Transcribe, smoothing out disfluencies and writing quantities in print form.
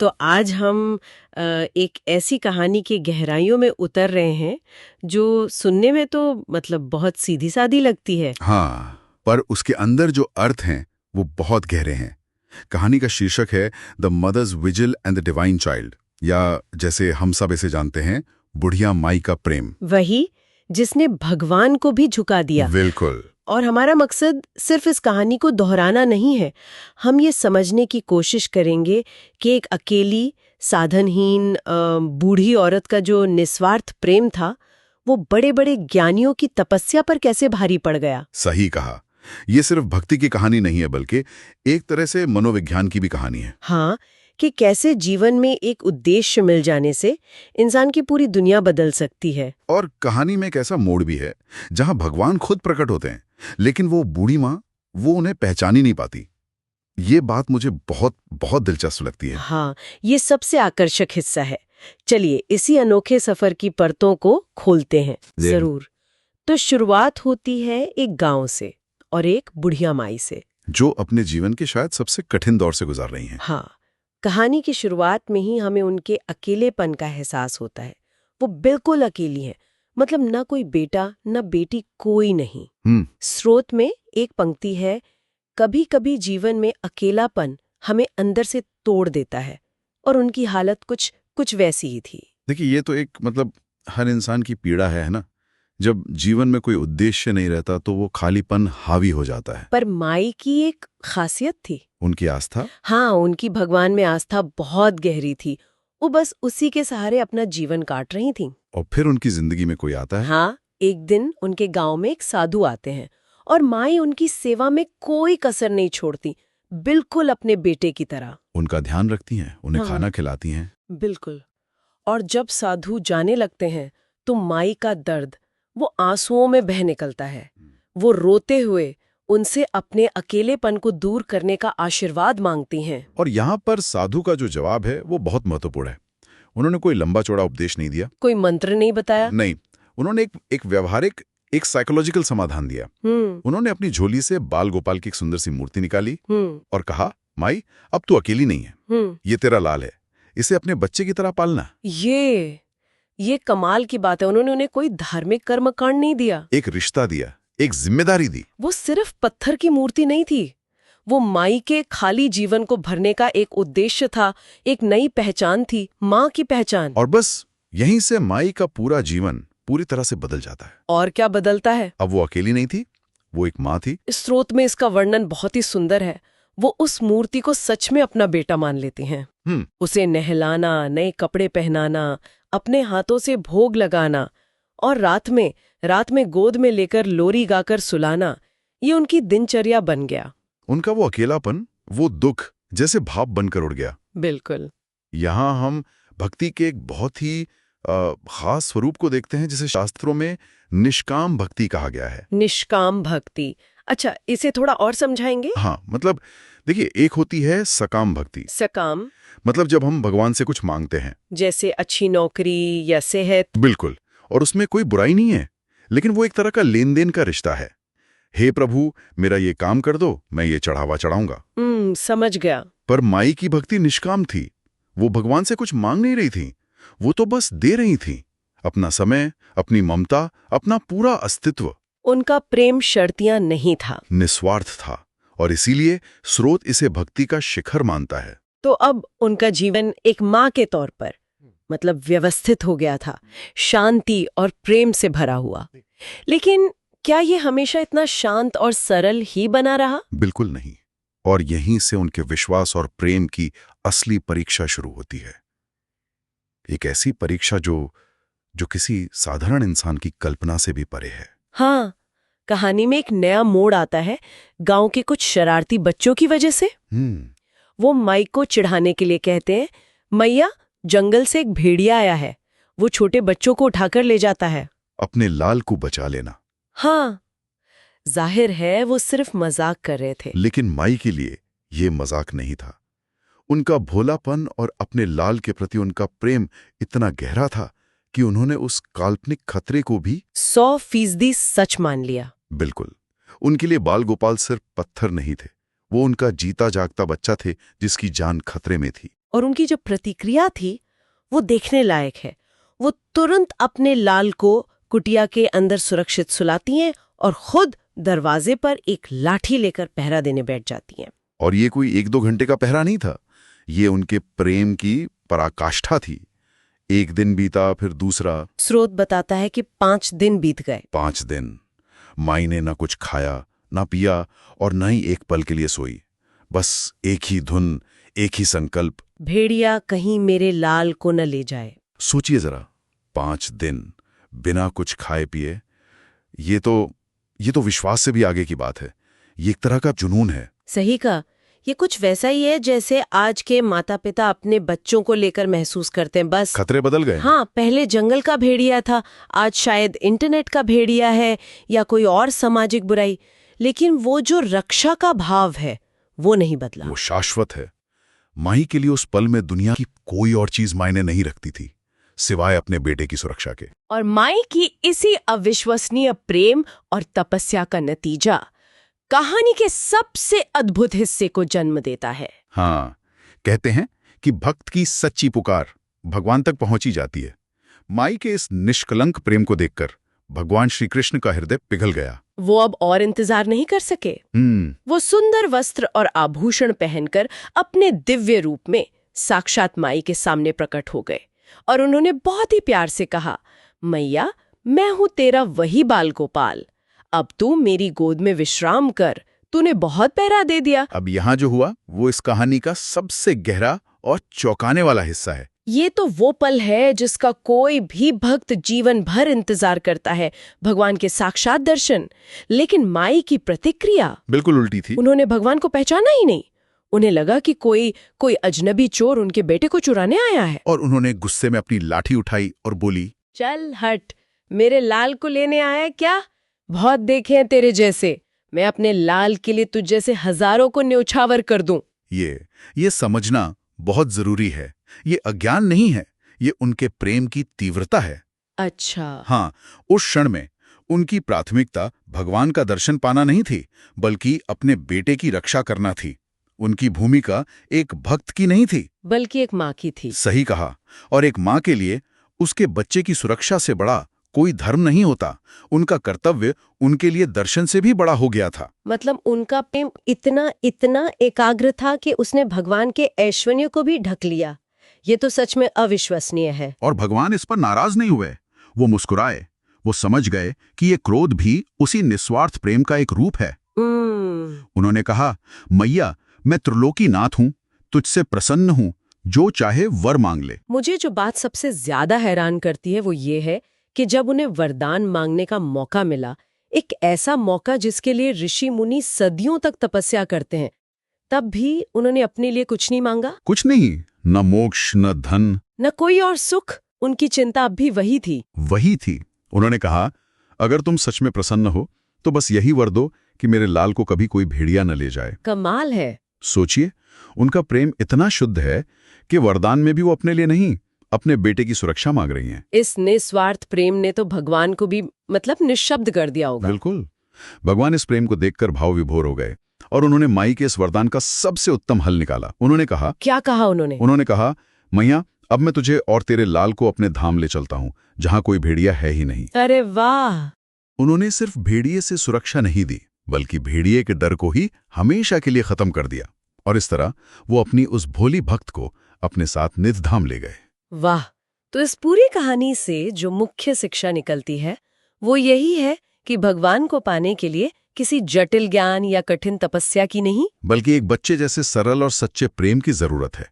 तो आज हम एक ऐसी कहानी की गहराइयों में उतर रहे हैं जो सुनने में तो मतलब बहुत सीधी सादी लगती है। हाँ, पर उसके अंदर जो अर्थ हैं वो बहुत गहरे हैं। कहानी का शीर्षक है the mother's vigil and the divine child, या जैसे हम सब इसे जानते हैं, बुढ़िया माई का प्रेम। वही जिसने भगवान को भी झुका दिया। बिल्कुल। और हमारा मकसद सिर्फ इस कहानी को दोहराना नहीं है, हम ये समझने की कोशिश करेंगे कि एक अकेली साधनहीन बूढ़ी औरत का जो निस्वार्थ प्रेम था वो बड़े बड़े ज्ञानियों की तपस्या पर कैसे भारी पड़ गया। सही कहा। ये सिर्फ भक्ति की कहानी नहीं है, बल्कि एक तरह से मनोविज्ञान की भी कहानी है। हाँ, कि कैसे जीवन में एक उद्देश्य मिल जाने से इंसान की पूरी दुनिया बदल सकती है। और कहानी में एक ऐसा मोड़ भी है जहां भगवान खुद प्रकट होते हैं, लेकिन वो बूढ़ी माँ वो उन्हें पहचान ही नहीं पाती। ये बात मुझे बहुत बहुत दिलचस्प लगती है। हाँ, ये सबसे आकर्षक हिस्सा है। चलिए इसी अनोखे सफर की परतों को खोलते हैं। जरूर। तो शुरुआत होती है एक गांव से और एक बुढ़िया माई से, जो अपने जीवन के शायद सबसे कठिन दौर से गुजार रही हैं। हाँ, कहानी की शुरुआत में ही हमें उनके अकेलेपन का एहसास होता है। वो बिल्कुल अकेली हैं, मतलब ना कोई बेटा ना बेटी, कोई नहीं। स्रोत में एक पंक्ति है, कभी कभी जीवन में अकेलापन हमें अंदर से तोड़ देता है, और उनकी हालत कुछ कुछ वैसी ही थी। देखिए, ये तो एक हर इंसान की पीड़ा है ना। जब जीवन में कोई उद्देश्य नहीं रहता तो वो खालीपन हावी हो जाता है। पर माई की एक खासियत थी, उनकी आस्था। हाँ, उनकी भगवान में आस्था बहुत गहरी थी। वो बस उसी के सहारे अपना जीवन काट रही थीं। और फिर उनकी जिंदगी में कोई आता है। हाँ, एक दिन उनके गांव में एक साधु आते हैं और माई उनकी सेवा में कोई कसर नहीं छोड़ती, बिल्कुल अपने बेटे की तरह। उनका ध्यान रखती हैं, उन्हें खाना खिलाती हैं। बिल्कुल। और जब साधु जाने लगते हैं तो माई का दर्द वो आंसुओं में बह निकलता है। वो रोते हुए उनसे अपने अकेलेपन को दूर करने का आशीर्वाद मांगती हैं। और यहाँ पर साधु का जो जवाब है वो बहुत महत्वपूर्ण है। उन्होंने कोई लंबा चौड़ा उपदेश नहीं दिया, कोई मंत्र नहीं बताया, नहीं। उन्होंने एक व्यवहारिक, एक साइकोलॉजिकल समाधान दिया। उन्होंने अपनी झोली से बाल गोपाल की एक सुंदर सी मूर्ति निकाली और कहा, माई, अब तू अकेली नहीं है, ये तेरा लाल है, इसे अपने बच्चे की तरह पालना। ये कमाल की बात है। उन्होंने उन्हें कोई धार्मिक कर्मकांड नहीं दिया, एक रिश्ता दिया, एक जिम्मेदारी दी। वो सिर्फ पत्थर की मूर्ति नहीं थी, वो माई के खाली जीवन को भरने का एक उद्देश्य था, एक नई पहचान थी, माँ की पहचान। और बस यहीं से माई का पूरा जीवन पूरी तरह से बदल जाता है। और क्या बदलता है? अब वो अकेली नहीं थी, वो एक माँ थी। इस स्रोत में इसका वर्णन बहुत ही सुंदर है। वो उस मूर्ति को सच में अपना बेटा मान लेती हैं। उसे नहलाना, नए कपड़े पहनाना, अपने हाथों से भोग लगाना और रात में गोद में लेकर लोरी गाकर सुलाना, ये उनकी दिनचर्या बन गया। उनका वो अकेलापन, वो दुख जैसे भाप बनकर उड़ गया। बिल्कुल। यहाँ हम भक्ति के एक बहुत ही खास स्वरूप को देखते हैं, जिसे शास्त्रों में निष्काम भक्ति कहा गया है। निष्काम भक्ति, अच्छा, इसे थोड़ा और समझाएंगे? हाँ, देखिए, एक होती है सकाम भक्ति। सकाम मतलब जब हम भगवान से कुछ मांगते हैं, जैसे अच्छी नौकरी या सेहत। बिल्कुल, और उसमें कोई बुराई नहीं है, लेकिन वो एक तरह का लेन देन का रिश्ता है। हे प्रभु, मेरा ये काम कर दो, मैं ये चढ़ावा चढ़ाऊंगा। समझ गया। पर माई की भक्ति निष्काम थी। वो भगवान से कुछ मांग नहीं रही थी, वो तो बस दे रही थी अपना समय, अपनी ममता, अपना पूरा अस्तित्व। उनका प्रेम शर्तियां नहीं था, निस्वार्थ था, और इसीलिए स्रोत इसे भक्ति का शिखर मानता है। तो अब उनका जीवन एक माँ के तौर पर मतलब व्यवस्थित हो गया था, शांति और प्रेम से भरा हुआ। लेकिन क्या ये हमेशा इतना शांत और सरल ही बना रहा? बिल्कुल नहीं। और यहीं से उनके विश्वास और प्रेम की असली परीक्षा शुरू होती है। एक ऐसी परीक्षा जो किसी साधारण इंसान की कल्पना से भी परे है। हाँ, कहानी में एक नया मोड़ आता है गांव के कुछ शरारती बच्चों की वजह से। वो माई को चिढ़ाने के लिए कहते हैं, मैया, जंगल से एक भेड़िया आया है, वो छोटे बच्चों को उठाकर ले जाता है, अपने लाल को बचा लेना। हाँ, जाहिर है वो सिर्फ मजाक कर रहे थे। लेकिन माई के लिए ये मजाक नहीं था। उनका भोलापन और अपने लाल के प्रति उनका प्रेम इतना गहरा था कि उन्होंने उस काल्पनिक खतरे को भी 100% सच मान लिया। बिल्कुल। उनके लिए बाल गोपाल सिर्फ पत्थर नहीं थे, वो उनका जीता जागता बच्चा थे जिसकी जान खतरे में थी। और उनकी जो प्रतिक्रिया थी वो देखने लायक है। वो तुरंत अपने लाल को कुटिया के अंदर सुरक्षित सुलाती हैं और खुद दरवाजे पर एक लाठी लेकर पहरा देने बैठ जाती हैं। और ये कोई 1-2 घंटे का पहरा नहीं था, ये उनके प्रेम की पराकाष्ठा थी। एक दिन बीता, फिर दूसरा। स्रोत बताता है कि 5 दिन बीत गए। 5 दिन माई ने ना कुछ खाया, ना पिया और न ही एक पल के लिए सोई। बस एक ही धुन, एक ही संकल्प, भेड़िया कहीं मेरे लाल को न ले जाए। सोचिए जरा, 5 दिन बिना कुछ खाए पिए। ये तो विश्वास से भी आगे की बात है। ये एक तरह का जुनून है। सही कहा। ये कुछ वैसा ही है जैसे आज के माता पिता अपने बच्चों को लेकर महसूस करते हैं। बस खतरे बदल गए। हाँ, पहले जंगल का भेड़िया था, आज शायद इंटरनेट का भेड़िया है या कोई और सामाजिक बुराई, लेकिन वो जो रक्षा का भाव है वो नहीं बदला। वो शाश्वत है। माही के लिए उस पल में दुनिया की कोई और चीज मायने नहीं रखती थी सिवाय अपने बेटे की सुरक्षा के। और माई की इसी अविश्वसनीय प्रेम और तपस्या का नतीजा कहानी के सबसे अद्भुत हिस्से को जन्म देता है। हाँ, कहते हैं कि भक्त की सच्ची पुकार भगवान तक पहुंची जाती है। माई के इस निष्कलंक प्रेम को देखकर भगवान श्री कृष्ण का हृदय पिघल गया। वो अब और इंतजार नहीं कर सके। वो सुंदर वस्त्र और आभूषण पहनकर अपने दिव्य रूप में साक्षात माई के सामने प्रकट हो गए और उन्होंने बहुत ही प्यार से कहा, मैया, मैं हूं तेरा वही बाल गोपाल, अब तू मेरी गोद में विश्राम कर, तूने बहुत पहरा दे दिया। अब यहाँ जो हुआ वो इस कहानी का सबसे गहरा और चौंकाने वाला हिस्सा है। ये तो वो पल है जिसका कोई भी भक्त जीवन भर इंतजार करता है, भगवान के साक्षात दर्शन। लेकिन माई की प्रतिक्रिया बिल्कुल उल्टी थी। उन्होंने भगवान को पहचाना ही नहीं। उन्हें लगा कि कोई अजनबी चोर उनके बेटे को चुराने आया है। और उन्होंने गुस्से में अपनी लाठी उठाई और बोली, चल हट, मेरे लाल को लेने आया है क्या? बहुत देखे हैं तेरे जैसे, मैं अपने लाल के लिए तुझ जैसे हजारों को न्यौछावर कर दूं। ये समझना बहुत जरूरी है। ये अज्ञान नहीं है, ये उनके प्रेम की तीव्रता है। अच्छा। हाँ, उस क्षण में उनकी प्राथमिकता भगवान का दर्शन पाना नहीं थी, बल्कि अपने बेटे की रक्षा करना थी। उनकी भूमिका एक भक्त की नहीं थी, बल्कि एक माँ की थी। सही कहा। और एक माँ के लिए उसके बच्चे की सुरक्षा से बड़ा कोई धर्म नहीं होता। उनका कर्तव्य उनके लिए दर्शन से भी बड़ा हो गया था। मतलब उनका प्रेम इतना एकाग्र था कि उसने भगवान के ऐश्वर्य को भी ढक लिया। ये तो सच में अविश्वसनीय है। और भगवान इस पर नाराज नहीं हुए, वो मुस्कुराए। वो समझ गए कि ये क्रोध भी उसी निस्वार्थ प्रेम का एक रूप है। उन्होंने कहा, मैया, मैं त्रिलोकी नाथ हूं, तुझसे प्रसन्न हूं, जो चाहे वर मांग ले। मुझे जो बात सबसे ज्यादा हैरान करती है वो ये है कि जब उन्हें वरदान मांगने का मौका मिला, एक ऐसा मौका जिसके लिए ऋषि मुनि सदियों तक तपस्या करते हैं, तब भी उन्होंने अपने लिए कुछ नहीं मांगा। कुछ नहीं, न मोक्ष, न धन, न कोई और सुख। उनकी चिंता अब भी वही थी। उन्होंने कहा, अगर तुम सच में प्रसन्न हो तो बस यही वर दो कि मेरे लाल को कभी कोई भेड़िया न ले जाए। कमाल है। सोचिए, उनका प्रेम इतना शुद्ध है कि वरदान में भी वो अपने लिए नहीं, अपने बेटे की सुरक्षा मांग रही हैं। इस निस्वार्थ प्रेम ने तो भगवान को भी निःशब्द कर दिया होगा। बिल्कुल। भगवान इस प्रेम को देखकर भाव विभोर हो गए और उन्होंने माई के इस वरदान का सबसे उत्तम हल निकाला। उन्होंने कहा, क्या कहा उन्होंने? उन्होंने कहा, मैया, अब मैं तुझे और तेरे लाल को अपने धाम ले चलता हूँ, जहाँ कोई भेड़िया है ही नहीं। अरे वाह! उन्होंने सिर्फ भेड़िए से सुरक्षा नहीं दी, बल्कि भेड़िए के डर को ही हमेशा के लिए खत्म कर दिया। और इस तरह वो अपनी उस भोली भक्त को अपने साथ निज धाम ले गए। वाह! तो इस पूरी कहानी से जो मुख्य शिक्षा निकलती है वो यही है कि भगवान को पाने के लिए किसी जटिल ज्ञान या कठिन तपस्या की नहीं, बल्कि एक बच्चे जैसे सरल और सच्चे प्रेम की जरूरत है।